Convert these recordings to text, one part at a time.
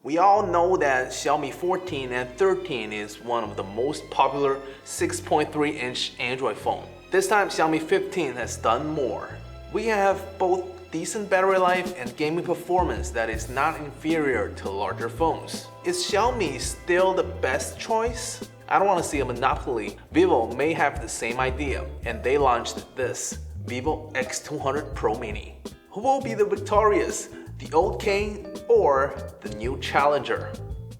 We all know that Xiaomi 14 and 13 is one of the most popular 6.3-inch Android phone. This time Xiaomi 15 has done more. We have both decent battery life and gaming performance that is not inferior to larger phones. Is Xiaomi still the best choice? I don't want to see a monopoly. Vivo may have the same idea, and they launched this Vivo X200 Pro Mini. Who will be the victorious? The old king or the new challenger?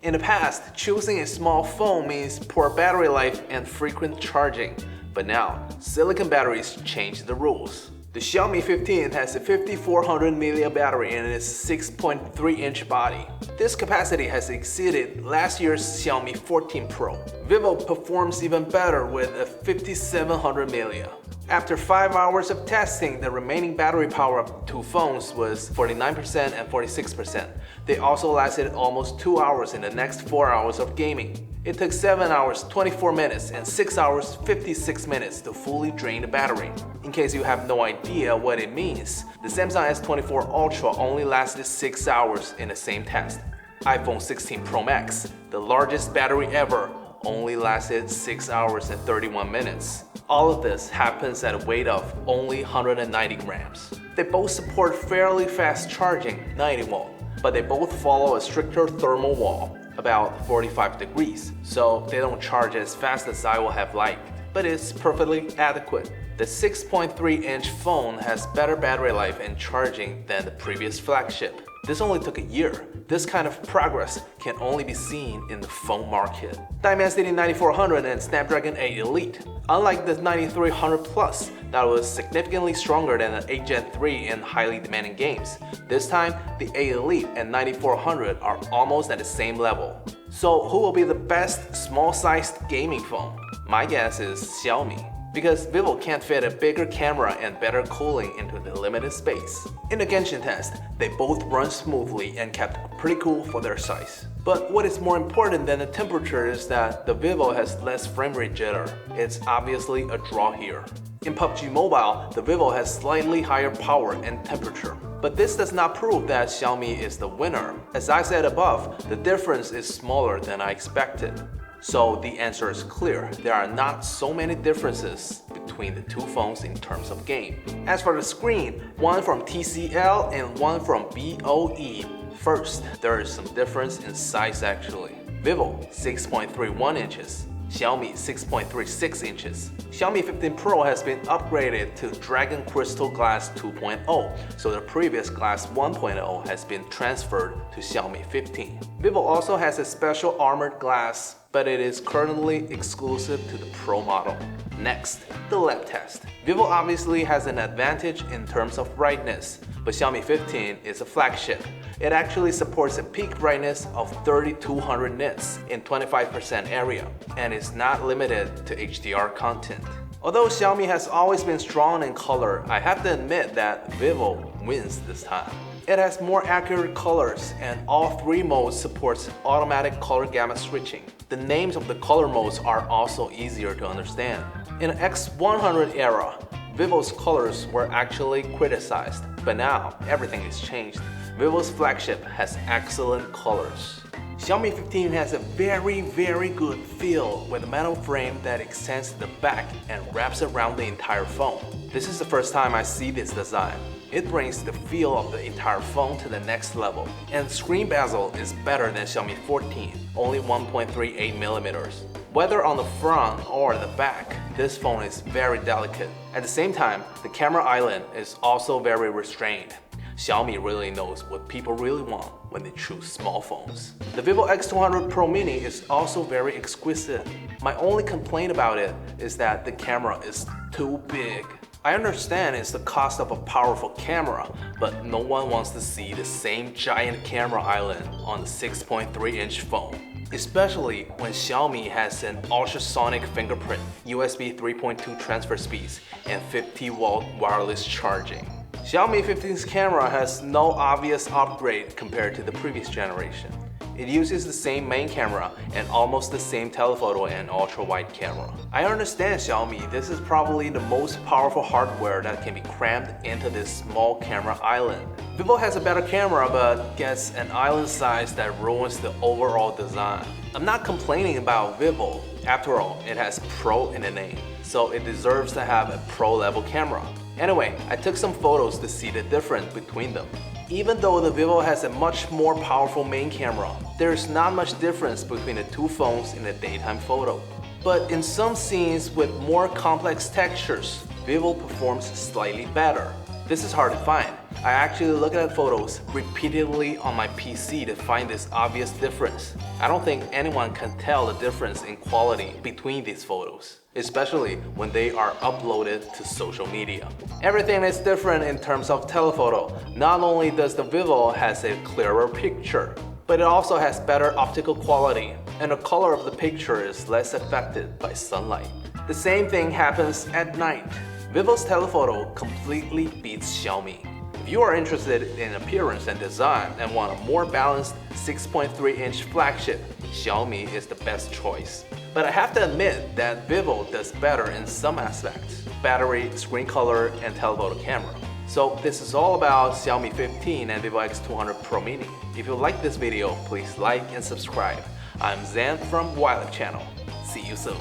In the past, choosing a small phone means poor battery life and frequent charging, but now silicon batteries change the rules. The Xiaomi 15 has a 5400 mAh battery in its 6.3-inch body. This capacity has exceeded last year's Xiaomi 14 Pro. Vivo performs even better with a 5700 mAh. After 5 hours of testing, the remaining battery power of two phones was 49% and 46%. They also lasted almost 2 hours in the next 4 hours of gaming. It took 7 hours 24 minutes and 6 hours 56 minutes to fully drain the battery. In case you have no idea what it means, the Samsung S24 Ultra only lasted 6 hours in the same test. iPhone 16 Pro Max, the largest battery ever, only lasted 6 hours and 31 minutes. All of this happens at a weight of only 190 grams. They both support fairly fast charging, 90 volt, but they both follow a stricter thermal wall, about 45 degrees, so they don't charge as fast as I would have liked, but it's perfectly adequate. The 6.3-inch phone has better battery life and charging than the previous flagship. This only took a year. This kind of progress can only be seen in the phone market. Dimensity 9400 and Snapdragon 8 Elite. Unlike the 9300 Plus that was significantly stronger than the 8 Gen 3 in highly demanding games, this time the 8 Elite and 9400 are almost at the same level. So who will be the best small-sized gaming phone? My guess is Xiaomi, because Vivo can't fit a bigger camera and better cooling into the limited space. In the Genshin test, they both run smoothly and kept pretty cool for their size. But what is more important than the temperature is that the Vivo has less frame rate jitter. It's obviously a draw here. In PUBG Mobile, the Vivo has slightly higher power and temperature. But this does not prove that Xiaomi is the winner. As I said above, the difference is smaller than I expected. So the answer is clear. There are not so many differences between the two phones in terms of game. As for the screen, one from TCL and one from BOE. First, there is some difference in size actually. Vivo 6.31 inches, Xiaomi 6.36 inches. Xiaomi 15 Pro has been upgraded to Dragon Crystal Glass 2.0, so the previous Glass 1.0 has been transferred to Xiaomi 15. Vivo also has a special armored glass, but it is currently exclusive to the Pro model. Next, the lab test. Vivo obviously has an advantage in terms of brightness, but Xiaomi 15 is a flagship. It actually supports a peak brightness of 3200 nits in 25% area, and is not limited to HDR content. Although Xiaomi has always been strong in color, I have to admit that Vivo wins this time. It has more accurate colors, and all three modes supports automatic color gamut switching. The names of the color modes are also easier to understand. In the X100 era, Vivo's colors were actually criticized, but now everything is changed. Vivo's flagship has excellent colors. Xiaomi 15 has a very good feel with a metal frame that extends to the back and wraps around the entire phone. This is the first time I see this design. It brings the feel of the entire phone to the next level. And screen bezel is better than Xiaomi 14, only 1.38 millimeters. Whether on the front or the back, this phone is very delicate. At the same time, the camera island is also very restrained. Xiaomi really knows what people really want when they choose small phones. The Vivo X200 Pro Mini is also very exquisite. My only complaint about it is that the camera is too big. I understand it's the cost of a powerful camera, but no one wants to see the same giant camera island on the 6.3-inch phone. Especially when Xiaomi has an ultrasonic fingerprint, USB 3.2 transfer speeds, and 50-watt wireless charging. Xiaomi 15's camera has no obvious upgrade compared to the previous generation. It uses the same main camera and almost the same telephoto and ultra-wide camera. I understand Xiaomi, this is probably the most powerful hardware that can be crammed into this small camera island. Vivo has a better camera but gets an island size that ruins the overall design. I'm not complaining about Vivo. After all, it has Pro in the name, so it deserves to have a Pro level camera. Anyway, I took some photos to see the difference between them. Even though the Vivo has a much more powerful main camera, there is not much difference between the two phones in the daytime photo. But in some scenes with more complex textures, Vivo performs slightly better. This is hard to find. I actually look at photos repeatedly on my PC to find this obvious difference. I don't think anyone can tell the difference in quality between these photos, especially when they are uploaded to social media. Everything is different in terms of telephoto. Not only does the Vivo has a clearer picture, but it also has better optical quality, and the color of the picture is less affected by sunlight. The same thing happens at night. Vivo's telephoto completely beats Xiaomi. If you are interested in appearance and design and want a more balanced 6.3-inch flagship, Xiaomi is the best choice. But I have to admit that Vivo does better in some aspects: battery, screen color, and telephoto camera. So this is all about Xiaomi 15 and Vivo X200 Pro Mini. If you like this video, please like and subscribe. I'm Zan from Wildlife Channel. See you soon.